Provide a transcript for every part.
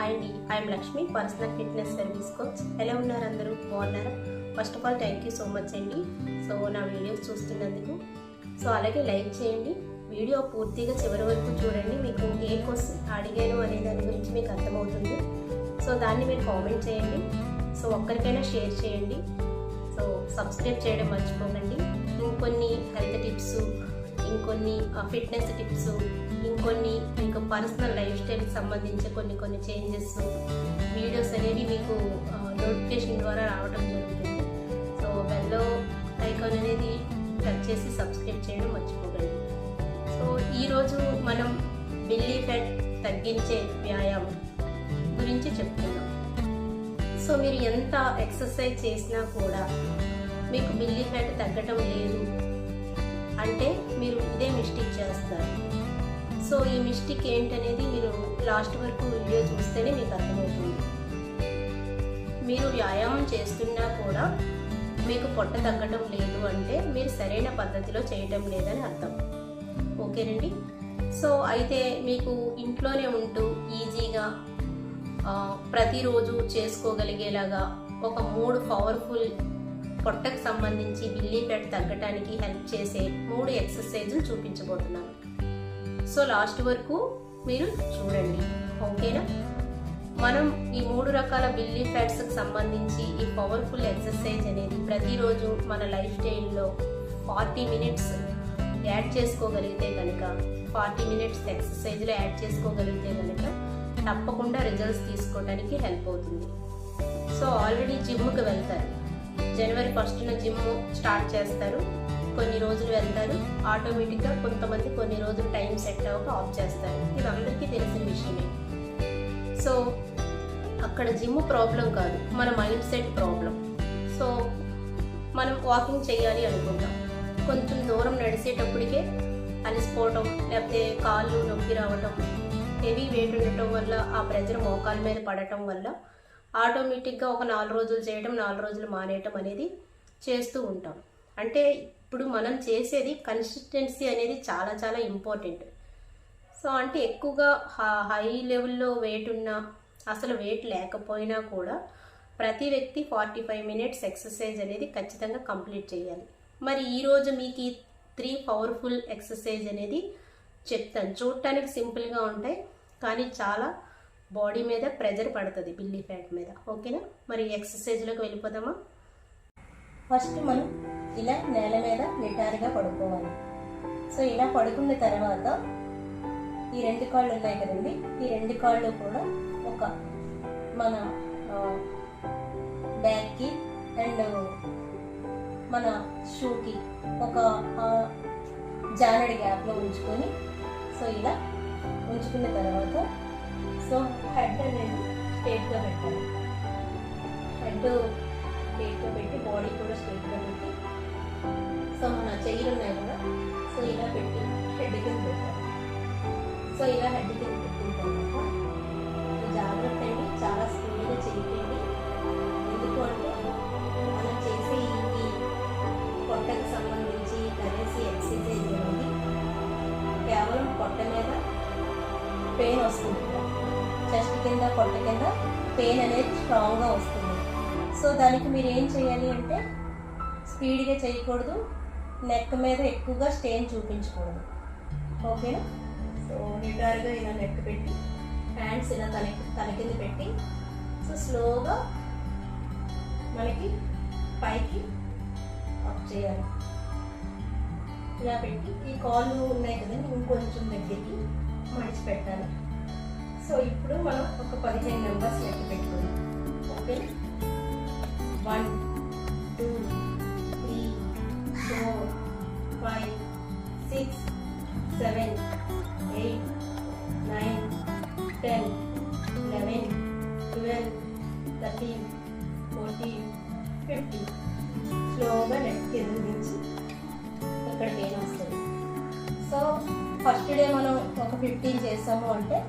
Hi అండి, I'm Lakshmi, personal fitness service coach. ఎలా ఉన్నారు అందరూ? బాగున్నారా? First of all thank you so much అండి. సో నా వీడియోస్ చూస్తున్నందుకు. సో అలాగే లైక్ చేయండి, వీడియో పూర్తిగా చివరి వరకు చూడండి. మీకు ఏ క్వశ్చన్ అడిగాను అనే దాని గురించి మీకు అర్థమవుతుంది. సో దాన్ని మీరు కామెంట్ చేయండి. సో ఒక్కరికైనా షేర్ చేయండి. సో సబ్స్క్రైబ్ చేయడం మర్చిపోకండి. ఇంకొన్ని హెల్త్ టిప్స్, ఇంకొన్ని ఫిట్నెస్ టిప్స్, ఇంకొన్ని మీకు పర్సనల్ లైఫ్ స్టైల్కి సంబంధించి కొన్ని చేంజెస్ వీడియోస్ అనేవి మీకు నోటిఫికేషన్ ద్వారా రావడం జరుగుతుంది. సో బెల్ ఐకాన్ అనేది టచ్ చేసి సబ్స్క్రైబ్ చేయడం మర్చిపోకండి. సో ఈరోజు మనం బెల్లీ ఫ్యాట్ తగ్గించే వ్యాయామం గురించి చెప్తున్నాం. సో మీరు ఎంత ఎక్సర్సైజ్ చేసినా కూడా మీకు బెల్లీ ఫ్యాట్ తగ్గటం లేదు అంటే మీరు ఇదే మిస్టేక్ చేస్తారు. సో ఈ మిస్టేక్ ఏంటనేది మీరు లాస్ట్ వరకు వీడియో చూస్తేనే మీకు అర్థమవుతుంది. మీరు వ్యాయామం చేస్తున్నా కూడా మీకు పొట్ట తగ్గటం లేదు అంటే మీరు సరైన పద్ధతిలో చేయటం లేదని అర్థం. ఓకేనండి. సో అయితే మీకు ఇంట్లోనే ఉంటూ ఈజీగా ప్రతిరోజు చేసుకోగలిగేలాగా ఒక 3 పవర్ఫుల్ పొట్టకు సంబంధించి బెల్లీ ఫ్యాట్ తగ్గటానికి హెల్ప్ చేసే 3 ఎక్సర్సైజులు చూపించబోతున్నాను. సో లాస్ట్ వరకు మీరు చూడండి, ఓకేనా? మనం ఈ 3 రకాల బెల్లీ ఫ్యాట్స్కి సంబంధించి ఈ పవర్ఫుల్ ఎక్సర్సైజ్ అనేది ప్రతిరోజు మన లైఫ్ స్టైల్లో 40 మినిట్స్ యాడ్ చేసుకోగలిగితే కనుక, 40 మినిట్స్ ఎక్సర్సైజ్లో యాడ్ చేసుకోగలిగితే కనుక తప్పకుండా రిజల్ట్స్ తీసుకోవడానికి హెల్ప్ అవుతుంది. సో ఆల్రెడీ జిమ్కి వెళ్తారు, జనవరి 1న జిమ్ స్టార్ట్ చేస్తారు, కొన్ని రోజులు వెళ్తారు, ఆటోమేటిక్గా కొంతమంది కొన్ని రోజులు టైం సెట్ అవ్వక ఆఫ్ చేస్తారు. ఇది అందరికీ తెలిసిన విషయమే. సో అక్కడ జిమ్ ప్రాబ్లం కాదు, మన మైండ్ సెట్ ప్రాబ్లం. సో మనం వాకింగ్ చేయాలి అనుకుంటాం, కొంచెం దూరం నడిచేటప్పటికే అలసిపోవటం, లేకపోతే కాళ్ళు నొప్పి రావటం, హెవీ వెయిట్ ఉండటం వల్ల ఆ ప్రెజర్ మోకాల మీద పడటం వల్ల ఆటోమేటిక్గా ఒక 4 రోజులు చేయడం, 4 రోజులు మానేయటం అనేది చేస్తూ ఉంటాం. అంటే ఇప్పుడు మనం చేసేది కన్సిస్టెన్సీ అనేది చాలా చాలా ఇంపార్టెంట్. సో అంటే ఎక్కువగా హై లెవెల్లో వెయిట్ ఉన్నా, అసలు వెయిట్ లేకపోయినా కూడా ప్రతి వ్యక్తి 45 మినిట్స్ ఎక్సర్సైజ్ అనేది ఖచ్చితంగా కంప్లీట్ చేయాలి. మరి ఈరోజు మీకు ఈ 3 పవర్ఫుల్ ఎక్సర్సైజ్ అనేది చెప్తాను. చూడటానికి సింపుల్గా ఉంటాయి కానీ చాలా బాడీ మీద ప్రెజర్ పడుతుంది, బెల్లీ ఫ్యాట్ మీద. ఓకేనా? మరి ఎక్సర్సైజ్లోకి వెళ్ళిపోదామా? ఫస్ట్ మనం ఇలా నేల మీద నిటారుగా పడుకోవాలి. సో ఇలా పడుకున్న తర్వాత ఈ 2 కాళ్ళు ఉన్నాయి కదండి, ఈ 2 కాళ్ళు కూడా ఒక మన బ్యాక్కి అండ్ మన షూకి ఒక జానడి గ్యాప్లో ఉంచుకొని, సో ఇలా ఉంచుకున్న తర్వాత సో హెడ్ అనేది స్ట్రేట్గా పెట్టాలి. హెడ్ స్ట్రేట్గా పెట్టి బాడీ కూడా స్ట్రేట్గా పెట్టి, సో మన చెయ్యిలు ఉన్నాయి కదా, సో ఇలా పెట్టి హెడ్ కింద పెట్టాలి. సో ఇలా హెడ్ కింద పెట్టిన తర్వాత జాగ్రత్త అండి, చాలా స్పీడ్గా చేయకండి. ఎందుకు అంటే మనం చేసే ఈ పొట్టకు సంబంధించి కరేసి ఎక్సర్సైజ్ అనేది కేవలం పొట్ట మీద పెయిన్ వస్తుంది, చెస్ట్ కింద పొట్ట కింద పెయిన్ అనేది స్ట్రాంగ్గా వస్తుంది. సో దానికి మీరు ఏం చేయాలి అంటే స్పీడ్గా చేయకూడదు, నెక్ మీద ఎక్కువగా స్ట్రెయిన్ చూపించకూడదు. ఓకేనా? సో నిటారుగా ఇలా నెక్ పెట్టి, హ్యాండ్స్ ఇలా తల కింద పెట్టి, సో స్లోగా మనకి పైకి అప్ చేయాలి. ఇలా పెట్టి ఈ కాళ్ళు ఉన్నాయి కదండి, ఇంకొంచెం దగ్గరికి మడిచి పెట్టాలి. సో ఇప్పుడు మనం ఒక 15 నెంబర్స్ లెక్క పెట్టుకుందాం. ఓకే? 1 2 3 4 5 6 7 8 9 10 11 12 13 14 15. స్లోగా నెక్ కింద నుంచి ఇక్కడ పెయిన్ వస్తుంది. సో ఫస్ట్ డే మనం ఒక 15 చేసాము అంటే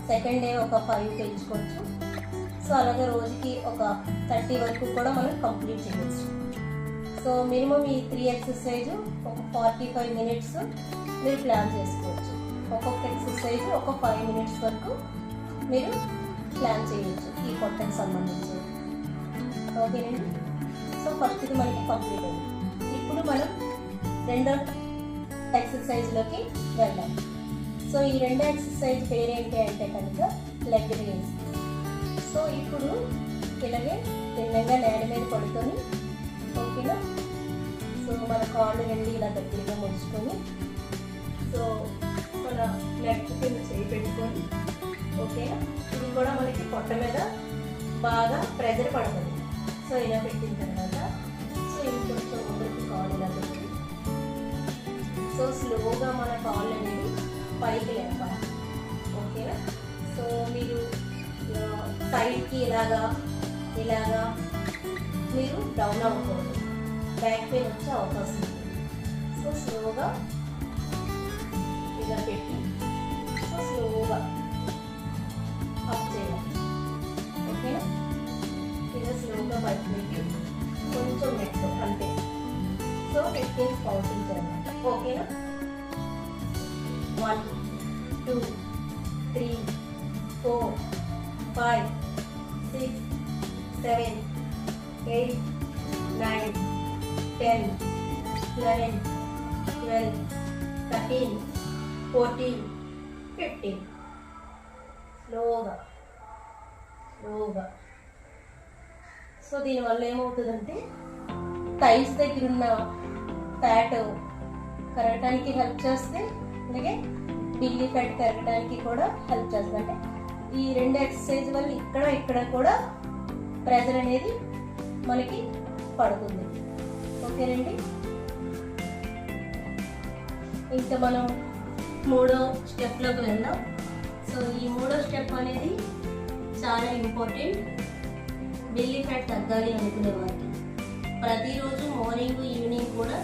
సెకండ్ డే ఒక 5 పెంచుకోవచ్చు. సో అలాగే రోజుకి ఒక 30 వరకు కూడా మనం కంప్లీట్ చేయవచ్చు. సో మినిమం ఈ 3 ఎక్సర్సైజ్ ఒక 45 మినిట్స్ మీరు ప్లాన్ చేసుకోవచ్చు. ఒక్కొక్క ఎక్సర్సైజ్ ఒక 5 మినిట్స్ వరకు మీరు ప్లాన్ చేయొచ్చు ఈ పొట్టకి సంబంధించి. ఓకేనండి. సో ఫస్ట్ ఇది మనకి కంప్లీట్ అయింది. ఇప్పుడు మనం రెండో ఎక్సర్సైజ్లోకి వెళ్దాం. సో ఈ రెండో ఎక్సర్సైజ్ పేరేంటి అంటే కనుక లెగ్ రేజ్. సో ఇప్పుడు ఇలాగే తిన్నగా నేల మీద పడుకొని, ఓకేనా, సో మన కాళ్ళు రెండు ఇలా దగ్గరగా ముడుచుకొని, సో మన లెగ్ కింద చేయి పెట్టుకొని, ఓకేనా, ఇది కూడా మనకి పొట్ట మీద బాగా ప్రెజర్ పడుతుంది. సో ఇలా పెట్టిన తర్వాత సో ఇంకొంచెం ముందుకు కాళ్ళు ఇలా పెట్టి, సో స్లోగా మన కాళ్ళు అనేది పైకి లేపాలి. ఓకేనా. సో మీరు సైడ్కి ఇలాగా మీరు డౌన్ అవ్వకూడదు, బ్యాక్ పెయిన్ వచ్చే అవకాశం ఉంది. సో స్లోగా ఇలా పెట్టి సో స్లోగా అప్ చేయాలి. ఓకేనా. ఇలా స్లోగా పైకి పెట్టి కొంచెం నెక్ అంతే. సో 15 కౌంటింగ్ చేయాలి. ఓకేనా. 1 2 3 4 5 6 7 8 9 10 11 12 13 14 15. స్లోగా. సో దీనివల్ల ఏమవుతుందంటే థైస్ దగ్గర ఉన్న ఫ్యాట్ కరగటానికి హెల్ప్ చేస్తే, అలాగే బిల్లీ ఫ్యాట్ కరగటానికి కూడా హెల్ప్ చేస్తుంది. అంటే ఈ రెండు ఎక్సర్సైజ్ వల్ల ఇక్కడ కూడా ప్రెజర్ అనేది మనకి పడుతుంది. ఓకేనండి. ఇంకా మనం మూడో స్టెప్లోకి వెళ్దాం. సో ఈ మూడో స్టెప్ అనేది చాలా ఇంపార్టెంట్. బిల్లీ ఫ్యాట్ తగ్గాలి అనుకునే వారికి ప్రతిరోజు మార్నింగ్ ఈవినింగ్ కూడా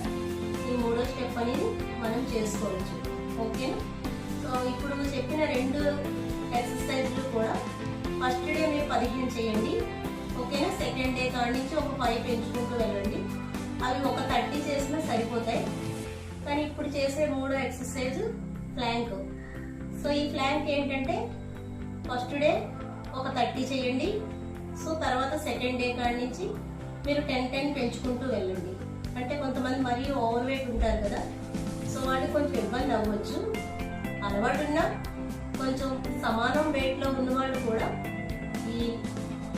ఈ మూడో స్టెప్ అనేది మనం చేసుకోవచ్చు. ఓకేనా. సో ఇప్పుడు చెప్పిన రెండు ఎక్సర్సైజ్లు కూడా ఫస్ట్ డే మీరు 15 చేయండి. ఓకేనా. సెకండ్ డే కాడి నుంచి ఒక 5 పెంచుకుంటూ వెళ్ళండి. అవి ఒక 30 చేసినా సరిపోతాయి. కానీ ఇప్పుడు చేసే మూడో ఎక్సర్సైజ్ ఫ్లాంక్. సో ఈ ఫ్లాంక్ ఏంటంటే ఫస్ట్ డే ఒక 30 చేయండి. సో తర్వాత సెకండ్ డే కాడి నుంచి మీరు 10 పెంచుకుంటూ వెళ్ళండి. అంటే కొంతమంది మరీ ఓవర్ వెయిట్ ఉంటారు కదా, సో వాళ్ళకి కొంచెం ఇబ్బంది అవ్వచ్చు. అలవాటు ఉన్నా కొంచెం సమానం వెయిట్లో ఉన్నవాళ్ళు కూడా ఈ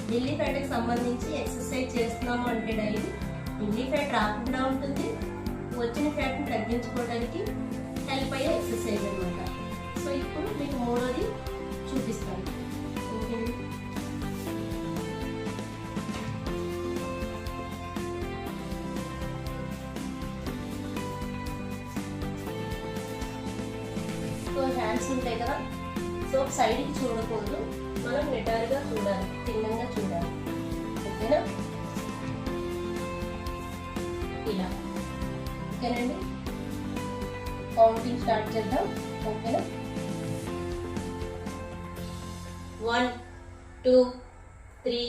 బిల్లీ ఫ్యాట్కి సంబంధించి ఎక్సర్సైజ్ చేస్తున్నాము అంటే డైలీ బిల్లీ ఫ్యాట్ రాకుండా ఉంటుంది. వచ్చిన ఫ్యాట్ని తగ్గించుకోవడానికి హెల్ప్ అయ్యే ఎక్సర్సైజ్ అనమాట. సో ఇప్పుడు మీకు మూడోది చూపిస్తాను. సో హ్యాండ్స్ ఉంటాయి కదా, సో సైడ్కి చూడకూడదు, మనం నిటారుగా చూడాలి, తిన్నంగా చూడాలి. ఓకేనా. ఇలా. ఓకేనండి. కౌంటింగ్ స్టార్ట్ చేద్దాం. ఓకేనా. 1 2 3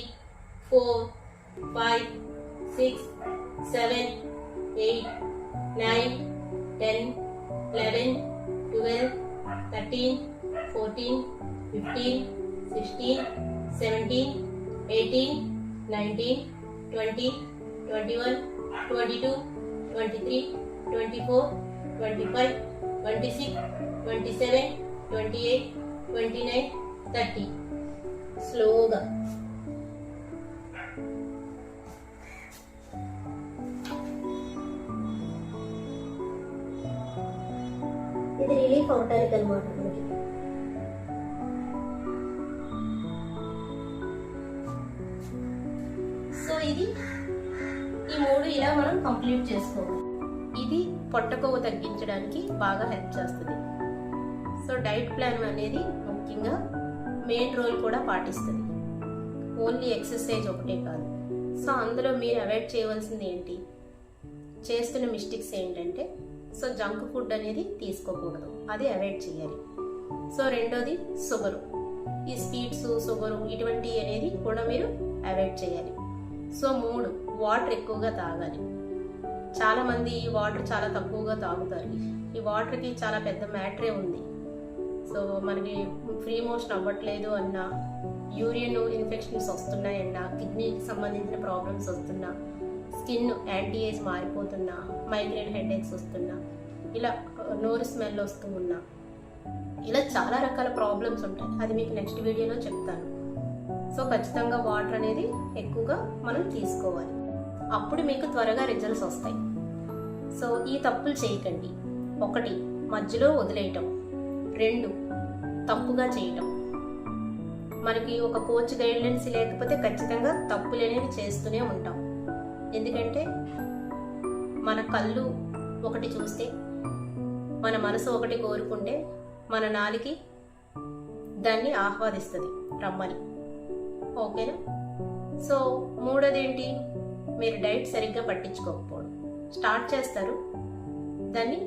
4 5 6 7 8 9 10 11 12 13 14 15 16 17 18 19 20 21 22 23 24 25 26 27 28 29 30. స్లోగా. ఇది రిలీఫ్ అవటానికి అనమాట మనకి. సో ఇది ఈ మూడు ఇలా మనం కంప్లీట్ చేసుకోవాలి. ఇది పొట్ట కొవ్వు తగ్గించడానికి బాగా హెల్ప్ చేస్తుంది. సో డైట్ ప్లాన్ అనేది ముఖ్యంగా మెయిన్ రోల్ కూడా పాటిస్తుంది. ఓన్లీ ఎక్సర్సైజ్ ఒకటే కాదు. సో అందులో మీరు అవాయిడ్ చేయవలసింది ఏంటి, చేస్తున్న మిస్టేక్స్ ఏంటంటే సో జంక్ ఫుడ్ అనేది తీసుకోకూడదు, అది అవాయిడ్ చేయాలి. సో రెండోది షుగరు, ఈ స్వీట్స్ షుగరు ఇటువంటివి అనేది కూడా మీరు అవాయిడ్ చేయాలి. సో 3 వాటర్ ఎక్కువగా తాగాలి. చాలామంది ఈ వాటర్ చాలా తక్కువగా తాగుతారు. ఈ వాటర్కి చాలా పెద్ద మ్యాటరే ఉంది. సో మనకి ఫ్రీ మోషన్ అవ్వట్లేదు అన్నా, యూరిన్ ఇన్ఫెక్షన్స్ వస్తున్నాయన్నా, కిడ్నీకి సంబంధించిన ప్రాబ్లమ్స్ వస్తున్నా, స్కిన్ యాంటీ ఏజ్ మారిపోతున్నా, మైగ్రేన్ హెడేక్స్ వస్తున్నా, ఇలా నోరు స్మెల్ వస్తూ ఉన్నా, ఇలా చాలా రకాల ప్రాబ్లమ్స్ ఉంటాయి. అది మీకు నెక్స్ట్ వీడియోలో చెప్తాను. సో ఖచ్చితంగా వాటర్ అనేది ఎక్కువగా మనం తీసుకోవాలి. అప్పుడు మీకు త్వరగా రిజల్ట్స్ వస్తాయి. సో ఈ తప్పులు చేయకండి. 1, మధ్యలో వదిలేయటం. 2, తప్పుగా చేయటం. మనకి ఒక కోచ్ గైడ్లైన్స్ లేకపోతే ఖచ్చితంగా తప్పులు అనేవి చేస్తూనే ఉంటాం. ఎందుకంటే మన కళ్ళు ఒకటి చూస్తే, మన మనసు ఒకటి కోరుకుంటే, మన నాలికి దాన్ని ఆహ్వాదిస్తుంది రమ్మని. ఓకేనా? సో 3వది ఏంటి? మీరు డైట్ సరిగ్గా పట్టించుకోకపోవడం. స్టార్ట్ చేస్తారు, దాన్ని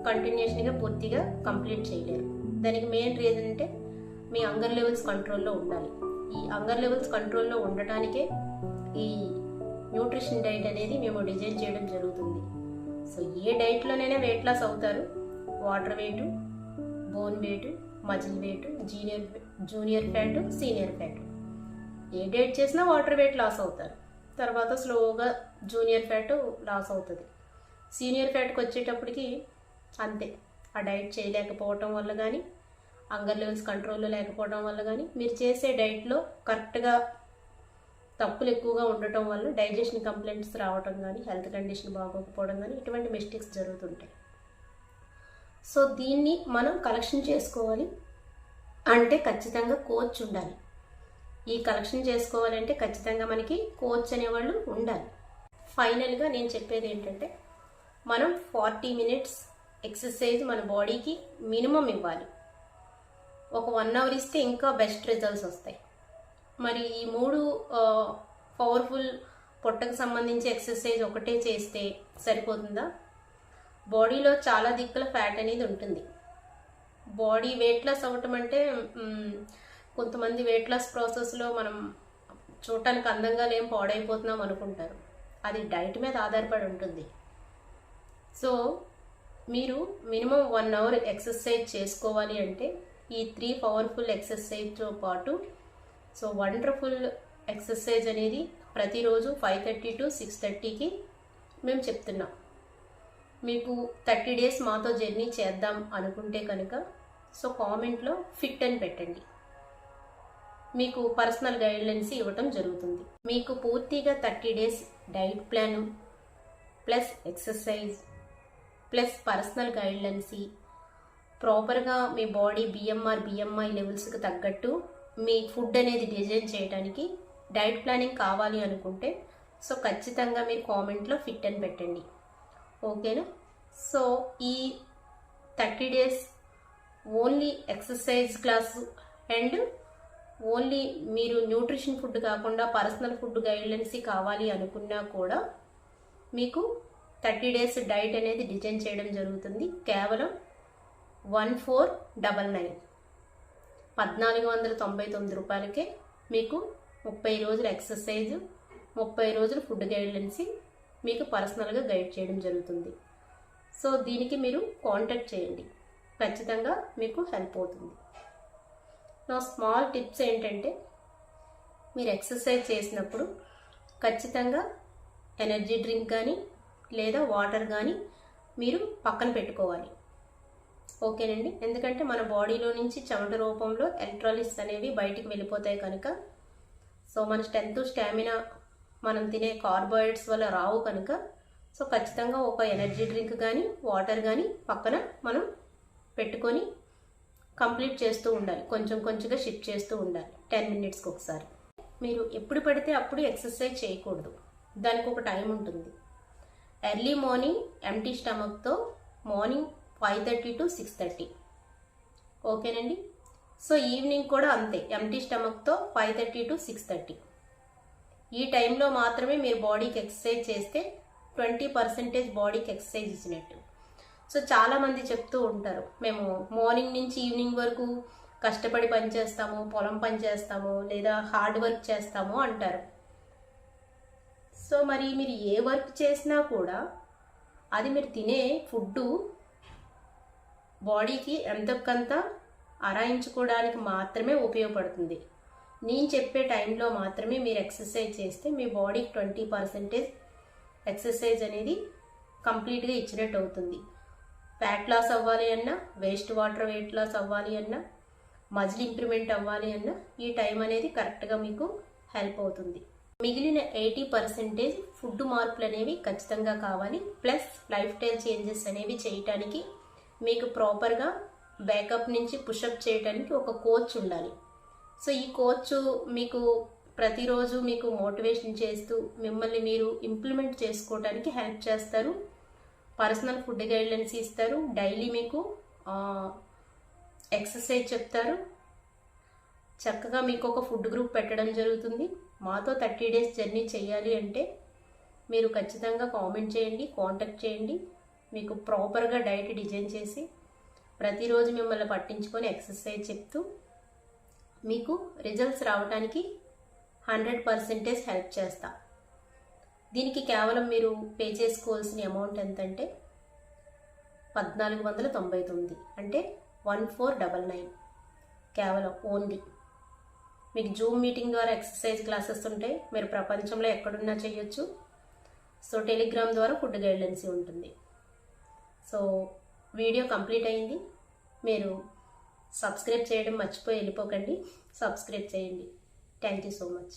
కంటిన్యూషన్గా పూర్తిగా కంప్లీట్ చేయలేరు. దానికి మెయిన్ రీజన్ అంటే మీ హంగర్ లెవెల్స్ కంట్రోల్లో ఉండాలి. ఈ హంగర్ లెవెల్స్ కంట్రోల్లో ఉండటానికే ఈ న్యూట్రిషన్ డైట్ అనేది మేము డిజైన్ చేయడం జరుగుతుంది. సో ఏ డైట్లోనైనా వెయిట్ లాస్ అవుతారు. Water weight, bone weight, muscle weight, junior fat, senior fat. ఏ డైట్ చేసినా వాటర్ వెయిట్ లాస్ అవుతారు. తర్వాత స్లోగా జూనియర్ ఫ్యాట్ లాస్ అవుతుంది. సీనియర్ ఫ్యాట్కి వచ్చేటప్పటికి అంతే. ఆ డైట్ చేయలేకపోవటం వల్ల కానీ, హంగర్ లెవెల్స్ కంట్రోల్లో లేకపోవడం వల్ల కానీ, మీరు చేసే డైట్లో కరెక్ట్గా తప్పులు ఎక్కువగా ఉండటం వల్ల డైజెషన్ కంప్లైంట్స్ రావటం కానీ, హెల్త్ కండిషన్ బాగోకపోవడం కానీ, ఇటువంటి మిస్టేక్స్ జరుగుతుంటాయి. సో దీన్ని మనం కరెక్షన్ చేసుకోవాలి అంటే ఖచ్చితంగా కోచ్ ఉండాలి. ఈ కరెక్షన్ చేసుకోవాలంటే ఖచ్చితంగా మనకి కోచ్ అనేవాళ్ళు ఉండాలి. ఫైనల్గా నేను చెప్పేది ఏంటంటే, మనం 40 మినిట్స్ ఎక్సర్సైజ్ మన బాడీకి మినిమం ఇవ్వాలి. ఒక 1 అవర్ ఇస్తే ఇంకా బెస్ట్ రిజల్ట్స్ వస్తాయి. మరి ఈ 3 పవర్ఫుల్ పొట్టకు సంబంధించి ఎక్సర్సైజ్ ఒకటే చేస్తే సరిపోతుందా? బాడీలో చాలా దిక్కుల ఫ్యాట్ అనేది ఉంటుంది. బాడీ వెయిట్ లాస్ అవ్వటం అంటే కొంతమంది వెయిట్ లాస్ ప్రాసెస్లో మనం చూడటానికి అందంగా లేం, పాడైపోతున్నాం అనుకుంటారు. అది డైట్ మీద ఆధారపడి ఉంటుంది. సో మీరు మినిమం 1 అవర్ ఎక్సర్సైజ్ చేసుకోవాలి అంటే ఈ 3 పవర్ఫుల్ ఎక్సర్సైజ్తో పాటు సో వండర్ఫుల్ ఎక్సర్సైజ్ అనేది ప్రతిరోజు 5:30 to 6:30కి మేము చెప్తున్నాం. మీకు 30 డేస్ మాతో జర్నీ చేద్దాం అనుకుంటే కనుక సో కామెంట్లో ఫిట్ అని పెట్టండి. మీకు పర్సనల్ గైడ్లైన్స్ ఇవ్వటం జరుగుతుంది. మీకు పూర్తిగా 30 days diet plan plus exercise plus personal guidelines, ప్రాపర్గా మీ బాడీ BMI లెవెల్స్కి తగ్గట్టు మీ ఫుడ్ అనేది డిజైన్ చేయడానికి డైట్ ప్లానింగ్ కావాలి అనుకుంటే సో ఖచ్చితంగా మీరు కామెంట్లో ఫిట్ అని పెట్టండి. ఓకేనా? సో ఈ 30 days only exercise class and only మీరు న్యూట్రిషన్ ఫుడ్ కాకుండా పర్సనల్ ఫుడ్ గైడ్లైన్స్ కావాలి అనుకున్నా కూడా మీకు 30 డేస్ డైట్ అనేది డిజైన్ చేయడం జరుగుతుంది. కేవలం 1499 1499 రూపాయలకే మీకు 30 రోజులు ఎక్సర్సైజ్, 30 రోజులు ఫుడ్ గైడ్లైన్స్ మీకు పర్సనల్గా గైడ్ చేయడం జరుగుతుంది. సో దీనికి మీరు కాంటాక్ట్ చేయండి, ఖచ్చితంగా మీకు హెల్ప్ అవుతుంది. నా స్మాల్ టిప్స్ ఏంటంటే, మీరు ఎక్సర్సైజ్ చేసినప్పుడు ఖచ్చితంగా ఎనర్జీ డ్రింక్ కానీ లేదా వాటర్ కానీ మీరు పక్కన పెట్టుకోవాలి. ఓకేనండి? ఎందుకంటే మన బాడీలో నుంచి చెమట రూపంలో ఎలక్ట్రోలైట్స్ అనేవి బయటికి వెళ్ళిపోతాయి కనుక సో మన స్ట్రెంత్, స్టామినా మనం తినే కార్బోహైడ్రేట్స్ వల్ల రావు కనుక సో ఖచ్చితంగా ఒక ఎనర్జీ డ్రింక్ కానీ వాటర్ కానీ పక్కన మనం పెట్టుకొని కంప్లీట్ చేస్తూ ఉండాలి. కొంచెం కొంచెంగా షిఫ్ట్ చేస్తూ ఉండాలి 10 మినిట్స్కి ఒకసారి. మీరు ఎప్పుడు పడితే అప్పుడు ఎక్సర్సైజ్ చేయకూడదు, దానికి ఒక టైం ఉంటుంది. ఎర్లీ మార్నింగ్ ఎంటీ స్టమక్తో మార్నింగ్ 5:30 to 6:30. ఓకేనండి? సో ఈవినింగ్ కూడా అంతే, ఎంటీ స్టమక్తో 5:30 to 6:30. ఈ టైంలో మాత్రమే మీరు బాడీకి ఎక్సర్సైజ్ చేస్తే 20% బాడీకి ఎక్సర్సైజ్ ఇచ్చినట్టు. సో చాలామంది చెప్తూ ఉంటారు, మేము మార్నింగ్ నుంచి ఈవినింగ్ వరకు కష్టపడి పనిచేస్తాము, పొలం పని చేస్తాము లేదా హార్డ్ వర్క్ చేస్తాము అంటారు. సో మరి మీరు ఏ వర్క్ చేసినా కూడా అది మీరు తినే ఫుడ్డు బాడీకి ఎంతకంత అరాయించుకోవడానికి మాత్రమే ఉపయోగపడుతుంది. నేను చెప్పే టైంలో మాత్రమే మీరు ఎక్సర్సైజ్ చేస్తే మీ బాడీకి 20% ఎక్సర్సైజ్ అనేది కంప్లీట్గా ఇచ్చినట్టు అవుతుంది. ఫ్యాట్ లాస్ అవ్వాలి అన్నా, వెయిట్ లాస్ అవ్వాలి అన్నా, మజిల్ ఇంప్రూవ్మెంట్ అవ్వాలి అన్నా ఈ టైం అనేది కరెక్ట్గా మీకు హెల్ప్ అవుతుంది. మిగిలిన 80% ఫుడ్ మార్పులు అనేవి ఖచ్చితంగా కావాలి. ప్లస్ లైఫ్ స్టైల్ చేంజెస్ అనేవి చేయటానికి మీకు ప్రాపర్గా బ్యాకప్ నుంచి పుషప్ చేయడానికి ఒక కోచ్ ఉండాలి. సో ఈ కోచ్ మీకు ప్రతిరోజు మీకు మోటివేషన్ చేస్తూ మిమ్మల్ని మీరు ఇంప్లిమెంట్ చేసుకోవడానికి హెల్ప్ చేస్తారు. పర్సనల్ ఫుడ్ గైడ్లైన్స్ ఇస్తారు. డైలీ మీకు ఎక్సర్సైజ్ చెప్తారు. చక్కగా మీకు ఒక ఫుడ్ గ్రూప్ పెట్టడం జరుగుతుంది. మాతో 30 days జర్నీ చేయాలి అంటే మీరు ఖచ్చితంగా కామెంట్ చేయండి, కాంటాక్ట్ చేయండి. మీకు ప్రాపర్గా డైట్ డిజైన్ చేసి ప్రతిరోజు మిమ్మల్ని పట్టించుకొని ఎక్సర్సైజ్ చెప్తూ మీకు రిజల్ట్స్ రావడానికి 100% హెల్ప్ చేస్తా. దీనికి కేవలం మీరు పే చేసుకోవాల్సిన అమౌంట్ ఎంతంటే 1499, అంటే 1499 కేవలం ఓన్లీ. మీకు జూమ్ మీటింగ్ ద్వారా ఎక్సర్సైజ్ క్లాసెస్ ఉంటాయి. మీరు ప్రపంచంలో ఎక్కడున్నా చేయొచ్చు. సో టెలిగ్రామ్ ద్వారా ఫుడ్ గైడ్లైన్స్ ఉంటుంది. సో వీడియో కంప్లీట్ అయింది. మీరు సబ్స్క్రైబ్ చేయడం మర్చిపోయి వెళ్ళిపోకండి. సబ్స్క్రైబ్ చేయండి. Thank you so much.